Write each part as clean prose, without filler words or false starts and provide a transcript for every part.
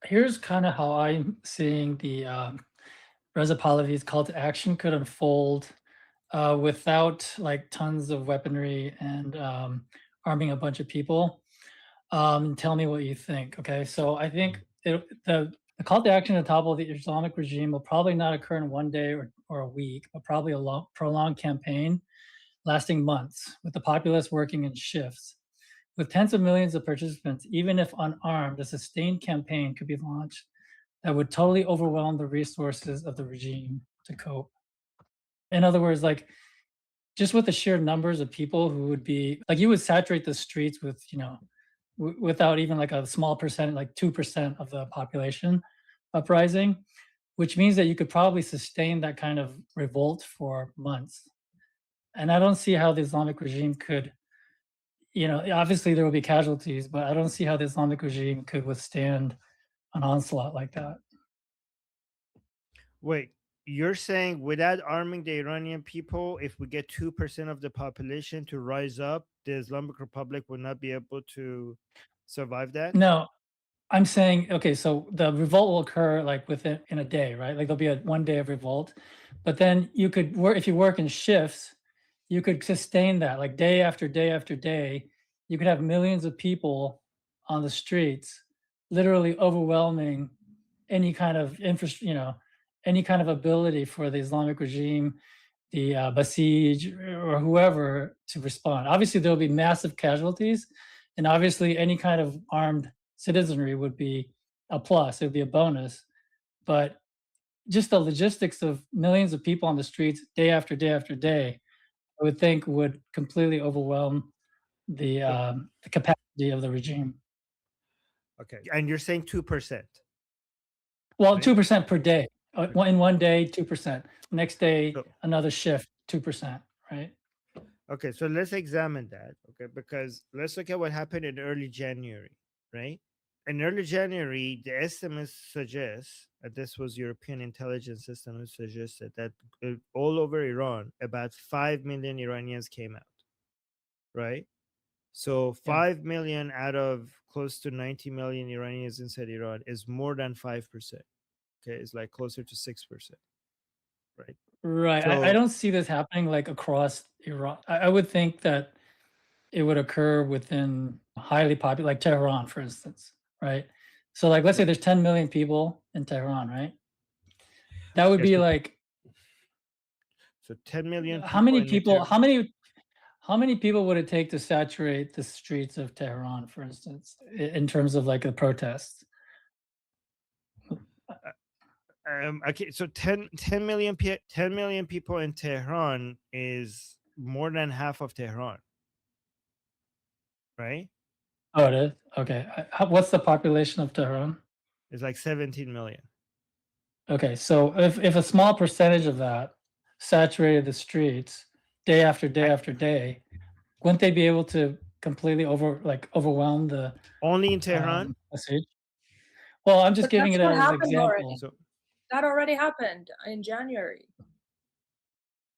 here's kind of how I'm seeing the Reza Pahlavi's call to action could unfold without like tons of weaponry and arming a bunch of people. Tell me what you think. Okay, so I think the call to action to topple the Islamic regime will probably not occur in one day or a week, but probably a long, prolonged campaign lasting months, with the populace working in shifts. With tens of millions of participants, even if unarmed, a sustained campaign could be launched that would totally overwhelm the resources of the regime to cope. In other words, like just with the sheer numbers of people who would be like, you would saturate the streets with, without even like a small percent, like 2% of the population uprising, which means that you could probably sustain that kind of revolt for months. And I don't see how the Islamic regime could, obviously there will be casualties, but I don't see how the Islamic regime could withstand an onslaught like that. Wait, you're saying without arming the Iranian people, if we get 2% of the population to rise up, the Islamic Republic would not be able to survive that? No, I'm saying, okay, so the revolt will occur like within in a day, right? Like there'll be a 1 day of revolt, but then you could work if you work in shifts, you could sustain that like day after day after day. You could have millions of people on the streets, literally overwhelming any kind of any kind of ability for the Islamic regime, the Basij or whoever to respond. Obviously, there'll be massive casualties, and obviously, any kind of armed citizenry would be a plus. It would be a bonus, but just the logistics of millions of people on the streets day after day after day, I would think would completely overwhelm So, the capacity of the regime. okay. And you're saying 2%, Well, right? 2% per day. In 1 day, 2%. Next day, So, another shift, 2%, right? okay, so let's examine that. Okay, because let's look at what happened in early January, right? In early January, the estimates suggest that this was European intelligence system suggested that all over Iran, about 5 million Iranians came out, right? So Yeah. 5 million out of close to 90 million Iranians inside Iran is more than 5%. Okay, it's like closer to 6%, right? Right. I So don't see this happening like across Iran. I would think that it would occur within highly popular, like Tehran, for instance, right? So, like, let's say there's 10 million people in Tehran, right? That would yeah, be like so 10 million how people many in people? Tehran. How many people would it take to saturate the streets of Tehran, for instance, in terms of like a protest? Okay, so 10 million people in Tehran is more than half of Tehran, right? Oh, it is? Okay. What's the population of Tehran? It's like 17 million. Okay, so if a small percentage of that saturated the streets day after day I, after day, wouldn't they be able to completely overwhelm the only in Tehran. message? Well, I'm just But giving that's it what as an happened already. example. So That already happened in January.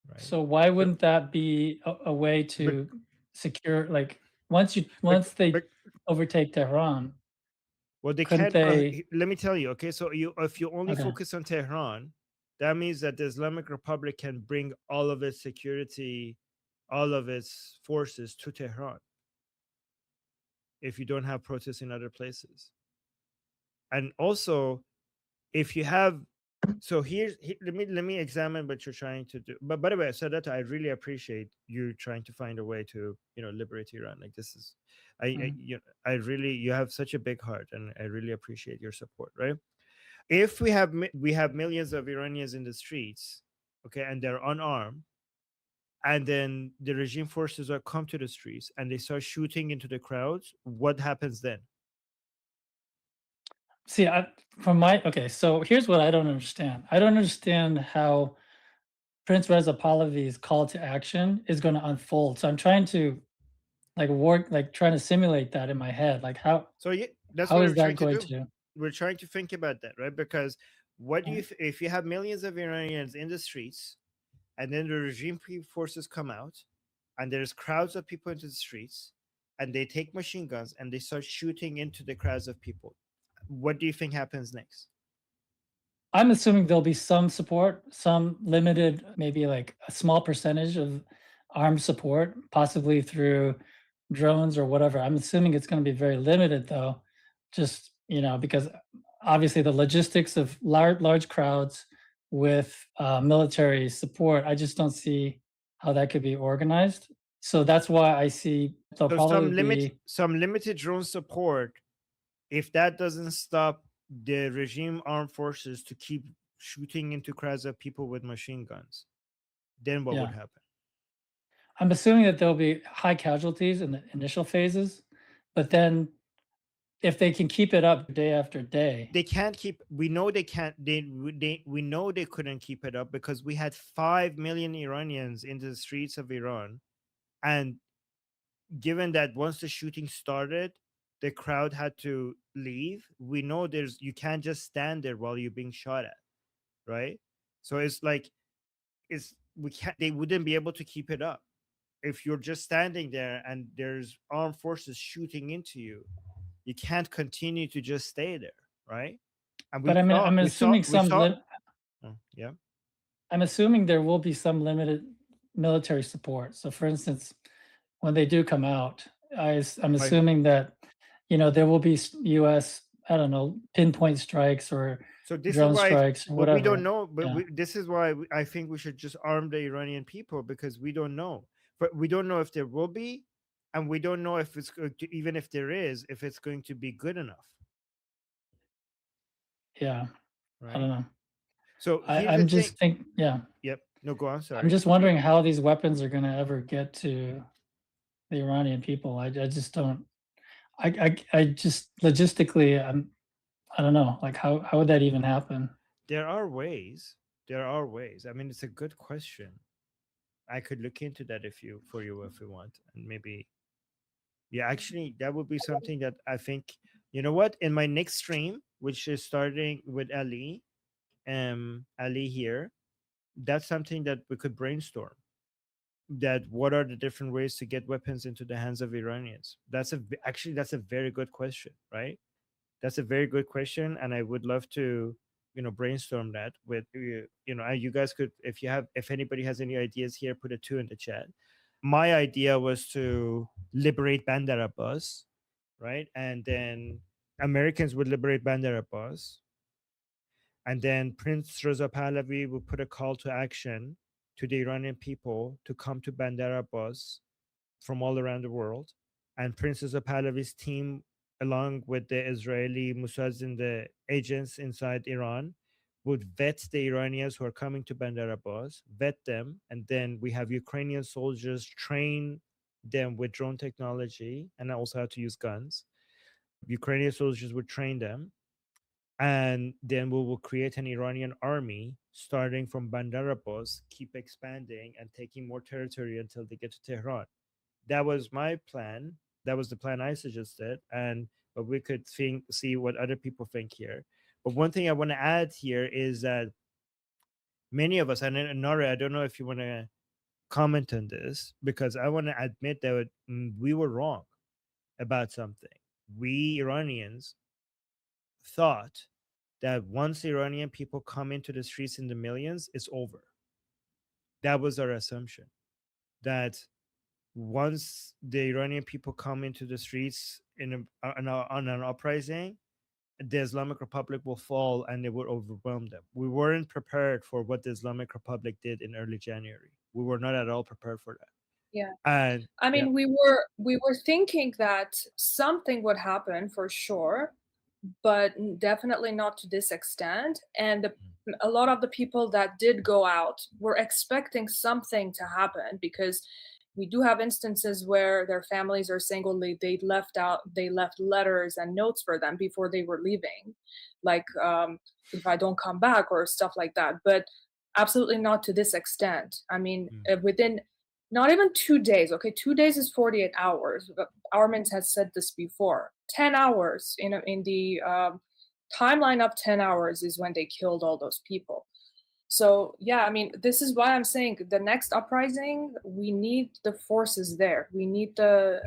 right. So why So wouldn't that be a way but to secure like but once they but overtake Tehran, well, they couldn't can't. they? Let me tell you. Okay, so if you only Okay. focus on Tehran, that means that the Islamic Republic can bring all of its security, all of its forces to Tehran. If you don't have protests in other places, and also if you have, so let me examine what you're trying to do. But by the way, I said that I really appreciate you trying to find a way to liberate Iran. Like this is, Mm. I really, you have such a big heart, and I really appreciate your support. Right? If we have millions of Iranians in the streets, okay, and they're unarmed, and then the regime forces are come to the streets and they start shooting into the crowds, what happens then? See, from my okay, so here's what I don't understand. I don't understand how Prince Reza Pahlavi's call to action is going to unfold. So I'm trying to trying to simulate that in my head. Like So yeah, that's how what is we're that trying to going do. to? We're trying to think about that, right? Because what do you Right. if you have millions of Iranians in the streets, and then the regime forces come out, and there's crowds of people into the streets, and they take machine guns and they start shooting into the crowds of people. what do you think happens next? I'm assuming there'll be some support, some limited, maybe like a small percentage of armed support, possibly through drones or whatever. I'm assuming it's going to be very limited, though, just because obviously the logistics of large crowds with military support, I just don't see how that could be organized. So that's why I see there'll So probably be some limited drone support. If that doesn't stop the regime armed forces to keep shooting into crowds of people with machine guns, then what would yeah. happen? I'm assuming that there'll be high casualties in the initial phases, but then if they can keep it up day after day, They can't keep. We know they can't. We know they couldn't keep it up because we had 5 million Iranians in the streets of Iran, and given that once the shooting started, the crowd had to leave. We know you can't just stand there while you're being shot at, right? So it's like we can't. They wouldn't be able to keep it up if you're just standing there and there's armed forces shooting into you. You can't continue to just stay there, right? And but I'm assuming yeah. I'm assuming there will be some limited military support. So for instance, when they do come out, I'm Like, assuming that there will be US, I don't know, pinpoint strikes or so this is drone why, strikes or but we don't whatever. know. But Yeah. this is why I think we should just arm the Iranian people because we don't know. But we don't know if there will be, and we don't know if it's going to, even if there is, if it's going to be good enough, Yeah. I don't right? know. So here's the I'm thing. just yeah. Yep. No, go on. I'm Sorry. just wondering how these weapons are going to ever get to the Iranian people. I just don't. I just logistically, I don't know. Like how would that even happen? There are ways. There are ways. I mean, it's a good question. I could look into that if you want, and maybe yeah, actually, that would be something that I think, you know what, in my next stream, which is starting with Ali here, that's something that we could brainstorm. That what are the different ways to get weapons into the hands of Iranians? Actually that's a very good question, right? That's a very good question, and I would love to, brainstorm that with you guys could, if anybody has any ideas here, put a 2 in the chat. My idea was to liberate Bandar Abbas, right? And then Americans would liberate Bandar Abbas, and then Prince Reza Pahlavi would put a call to action to the Iranian people to come to Bandar Abbas from all around the world. And Prince Reza Pahlavi's team, along with the Israeli Mossad and the agents inside Iran, would vet the Iranians who are coming to Bandar Abbas, vet them, and then we have Ukrainian soldiers train them with drone technology and also how to use guns. Ukrainian soldiers would train them, and then we will create an Iranian army starting from Bandar Abbas, keep expanding and taking more territory until they get to Tehran. That was my plan. That was the plan I suggested, and but we could see what other people think here. But one thing I want to add here is that many of us, and Nora, I don't know if you want to comment on this, because I want to admit that we were wrong about something. We Iranians thought that once Iranian people come into the streets in the millions, it's over. That was our assumption. That once the Iranian people come into the streets on an uprising, the Islamic Republic will fall and it will overwhelm them. We weren't prepared for what the Islamic Republic did in early January. We were not at all prepared for that. Yeah. And I yeah, mean, we were thinking that something would happen for sure, but definitely not to this extent. And a lot of the people that did go out were expecting something to happen, because we do have instances where their families are saying, well, they left letters and notes for them before they were leaving, like, if I don't come back or stuff like that. But absolutely not to this extent. I mean, within not even 2 days. Okay, 2 days is 48 hours. But Armin has said this before. 10 hours in the timeline of 10 hours is when they killed all those people. So yeah, I mean, this is why I'm saying the next uprising, we need the forces there. They need to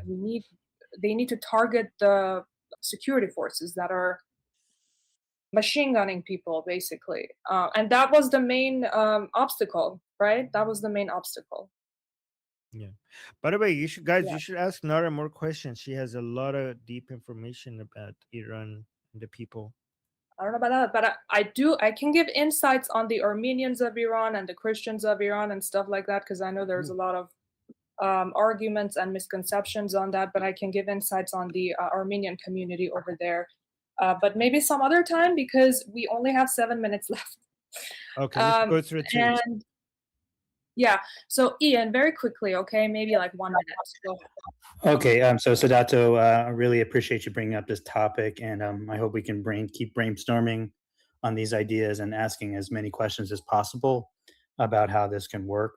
target the security forces that are machine gunning people, basically. And that was the main obstacle, right? That was the main obstacle. Yeah. By the way, you should guys, Yeah. you should ask Nara more questions. She has a lot of deep information about Iran and the people. I don't know about that, but I can give insights on the Armenians of Iran and the Christians of Iran and stuff like that, because I know there's a lot of arguments and misconceptions on that, but I can give insights on the Armenian community over there. But maybe some other time, because we only have 7 minutes left. Okay, let's go through two. And yeah, so Ian, very quickly, okay, maybe like 1 minute. Go ahead. Okay, so Sadato, I really appreciate you bringing up this topic, and I hope we can keep brainstorming on these ideas and asking as many questions as possible about how this can work.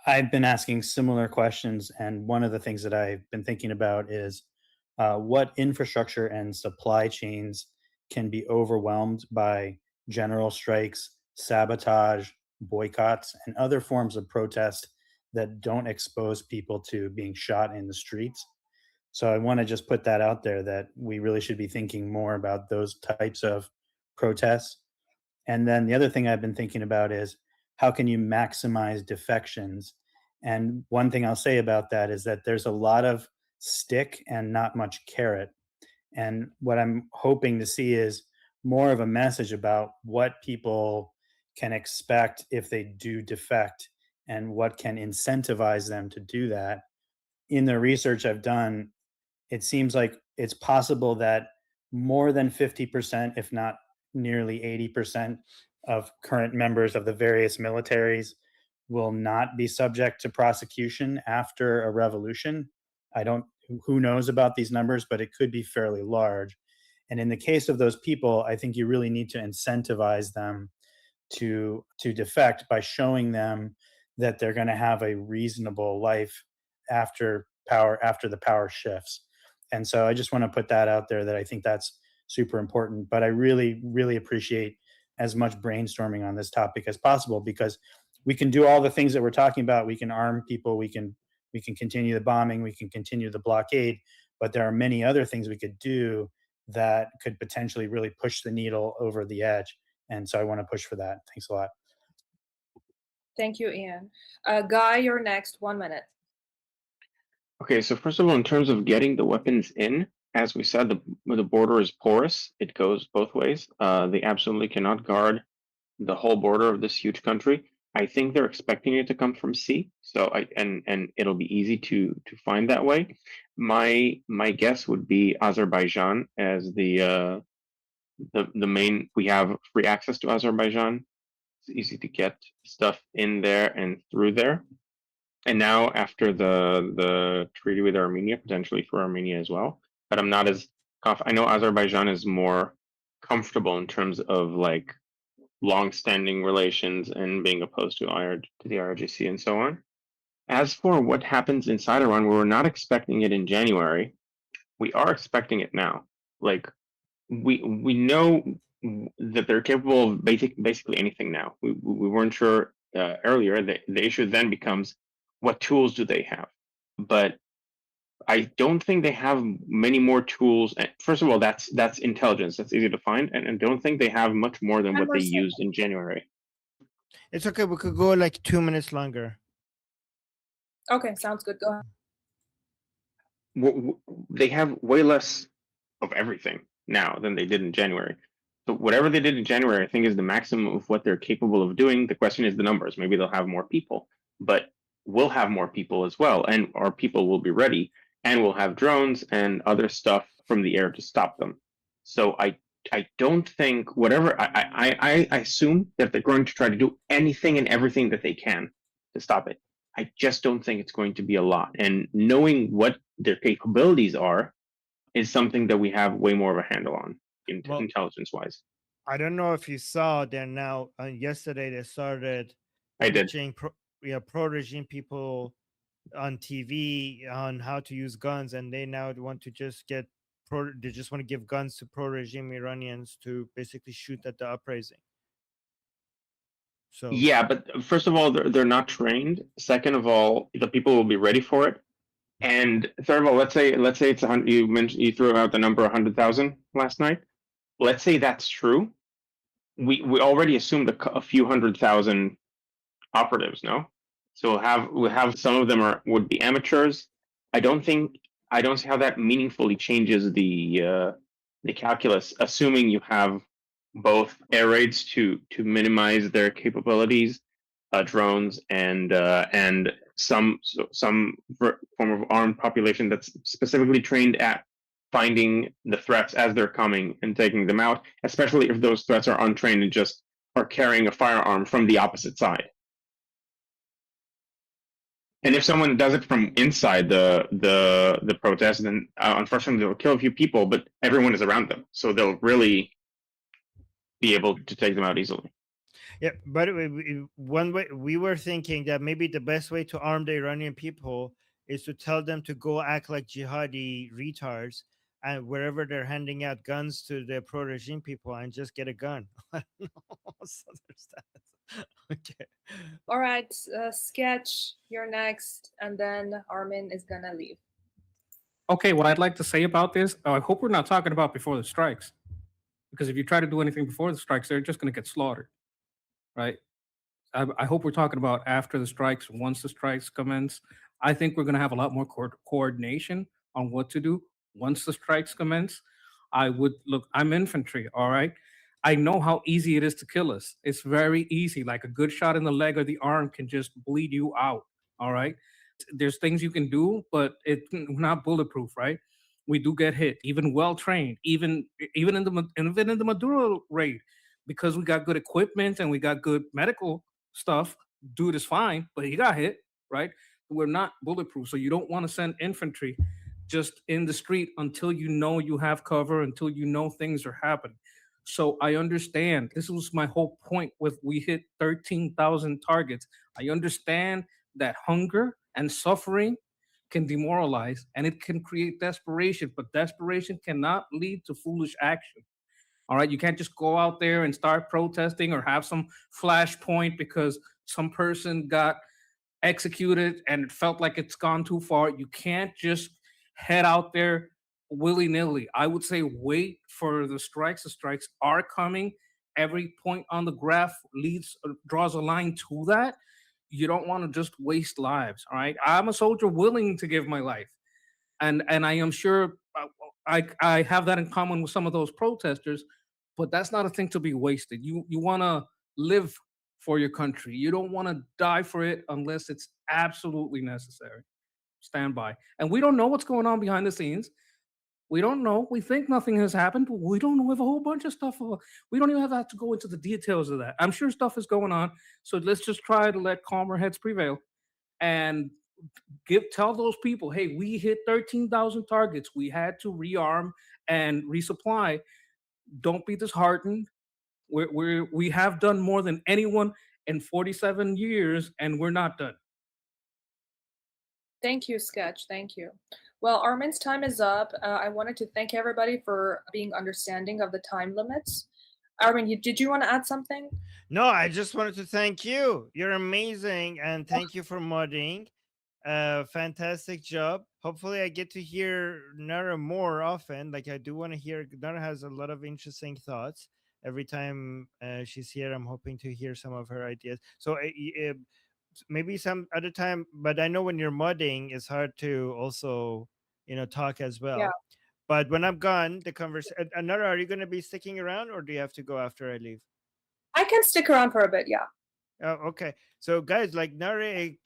I've been asking similar questions, and one of the things that I've been thinking about is what infrastructure and supply chains can be overwhelmed by general strikes, sabotage, boycotts, and other forms of protest that don't expose people to being shot in the streets. So I want to just put that out there that we really should be thinking more about those types of protests. And then the other thing I've been thinking about is how can you maximize defections? And one thing I'll say about that is that there's a lot of stick and not much carrot. And what I'm hoping to see is more of a message about what people can expect if they do defect and what can incentivize them to do that. In the research I've done, it seems like it's possible that more than 50%, if not nearly 80%, of current members of the various militaries will not be subject to prosecution after a revolution. Who knows about these numbers, but it could be fairly large. And in the case of those people, I think you really need to incentivize them to defect by showing them that they're going to have a reasonable life after the power shifts. And so I just want to put that out there, that I think that's super important. But I really, really appreciate as much brainstorming on this topic as possible, because we can do all the things that we're talking about. We can arm people, we can continue the bombing, we can continue the blockade, but there are many other things we could do that could potentially really push the needle over the edge. And so I want to push for that. Thanks a lot. Thank you, Ian. Guy, you're next. 1 minute. Okay, so first of all, in terms of getting the weapons in, as we said, the border is porous. It goes both ways. They absolutely cannot guard the whole border of this huge country. I think they're expecting it to come from sea, so and it'll be easy to find that way. My guess would be Azerbaijan as the main. We have free access to Azerbaijan. It's easy to get stuff in there and through there. And now after the treaty with Armenia, potentially for Armenia as well. But I'm not as I know Azerbaijan is more comfortable in terms of like long-standing relations and being opposed to the IRGC and so on. As for what happens inside Iran, we're not expecting it in January. We are expecting it now. Like we know that they're capable of basically anything now. We weren't sure earlier. The issue then becomes, what tools do they have? But I don't think they have many more tools. First of all, that's intelligence. That's easy to find, and I don't think they have much more than what they used in January. It's okay. We could go like 2 minutes longer. Okay, sounds good. Go ahead. They have way less of everything now than they did in January. So whatever they did in January, I think, is the maximum of what they're capable of doing. The question is the numbers. Maybe they'll have more people, but we'll have more people as well, and our people will be ready, and we'll have drones and other stuff from the air to stop them. So I don't think whatever I assume that they're going to try to do anything and everything that they can to stop it. I just don't think it's going to be a lot. And knowing what their capabilities are is something that we have way more of a handle on intelligence-wise. I don't know if you saw, they're now yesterday they started pro-regime people on TV on how to use guns, and they now want to just they just want to give guns to pro-regime Iranians to basically shoot at the uprising. So yeah, but first of all, they're not trained. Second of all, the people will be ready for it. And third of all, let's say it's 100. You threw out the number 100,000 last night. let's say that's true. We already assumed a few 100,000 operatives, no? So we'll have some of them would be amateurs. I don't see how that meaningfully changes the calculus, assuming you have both air raids to minimize their capabilities, drones, and some form of armed population that's specifically trained at finding the threats as they're coming and taking them out, especially if those threats are untrained and just are carrying a firearm from the opposite side. And if someone does it from inside the protest, then unfortunately they'll kill a few people, but everyone is around them, so they'll really be able to take them out easily. Yeah, but one way we were thinking that maybe the best way to arm the Iranian people is to tell them to go act like jihadi retards, and wherever they're handing out guns to the pro-regime people, and just get a gun. I don't know. So there's that. Okay. All right, Sketch, you're next, and then Armin is gonna leave. Okay, what I'd like to say about this, I hope we're not talking about before the strikes, because if you try to do anything before the strikes, they're just going to get slaughtered, right? I hope we're talking about after the strikes, once the strikes commence. I think we're going to have a lot more coordination on what to do once the strikes commence. I would look, I'm infantry, all right? I know how easy it is to kill us. It's very easy. Like a good shot in the leg or the arm can just bleed you out, all right? There's things you can do, but it's not bulletproof, right? We do get hit, even well trained, even in the Maduro raid, because we got good equipment and we got good medical stuff. Dude is fine, but he got hit, right? We're not bulletproof, so you don't want to send infantry just in the street until you know you have cover, until you know things are happening. So I understand. This was my whole point with we hit 13,000 targets. I understand that hunger and suffering can demoralize and it can create desperation, but desperation cannot lead to foolish action. All right, you can't just go out there and start protesting or have some flashpoint because some person got executed and it felt like it's gone too far. You can't just head out there willy nilly. I would say wait for the strikes. The strikes are coming. Every point on the graph draws a line to that. You don't want to just waste lives. All right, I'm a soldier willing to give my life, and I am sure I have that in common with some of those protesters. But that's not a thing to be wasted. You want to live for your country. You don't want to die for it unless it's absolutely necessary. Stand by. And we don't know what's going on behind the scenes. We don't know. We think nothing has happened, but we don't know. We have a whole bunch of stuff. We don't even have to go into the details of that. I'm sure stuff is going on. So let's just try to let calmer heads prevail and tell those people, hey, we hit 13,000 targets. We had to rearm and resupply. Don't be disheartened. We have done more than anyone in 47 years, and we're not done. Thank you, Sketch. Thank you. Well, Armin's time is up. I wanted to thank everybody for being understanding of the time limits. Armin, did you want to add something? No, I just wanted to thank you. You're amazing, and thank you for modding. Fantastic job. Hopefully, I get to hear Nara more often. Like I do want to hear. Nara has a lot of interesting thoughts. Every time she's here, I'm hoping to hear some of her ideas. So maybe some other time. But I know when you're modding, it's hard to also, talk as well. Yeah. But when I'm gone, the conversation. Nara, are you going to be sticking around, or do you have to go after I leave? I can stick around for a bit, yeah. Oh, okay. So guys, like Nare, a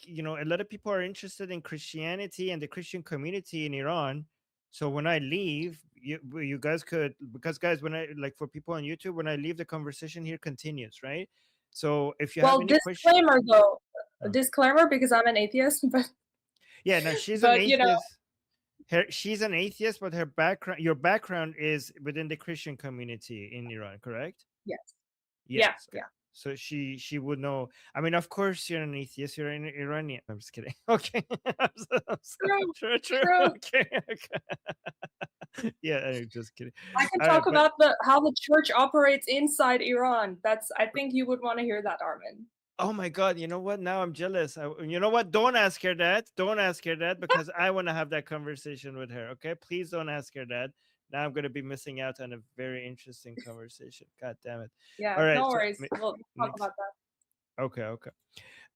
lot of people are interested in Christianity and the Christian community in Iran. So when I leave, you guys could, because guys, when I for people on YouTube, when I leave, the conversation here continues, right? So if you have any disclaimer though, disclaimer, because I'm an atheist, but yeah, no, she's but, an atheist. She's an atheist, but your background is within the Christian community in Iran, correct? Yes. Yes. Yeah. So she would know. I mean, of course, you're an atheist. You're an Iranian. I'm just kidding. Okay. True. Okay. Yeah, I'm just kidding. I can talk about how the church operates inside Iran. I think you would want to hear that, Armin. Oh my God! You know what? Now I'm jealous. You know what? Don't ask her that. Don't ask her that because I want to have that conversation with her. Okay, please don't ask her that Now I'm going to be missing out on a very interesting conversation. God damn it. Yeah, All right, no so worries. We'll talk next- about that. Okay.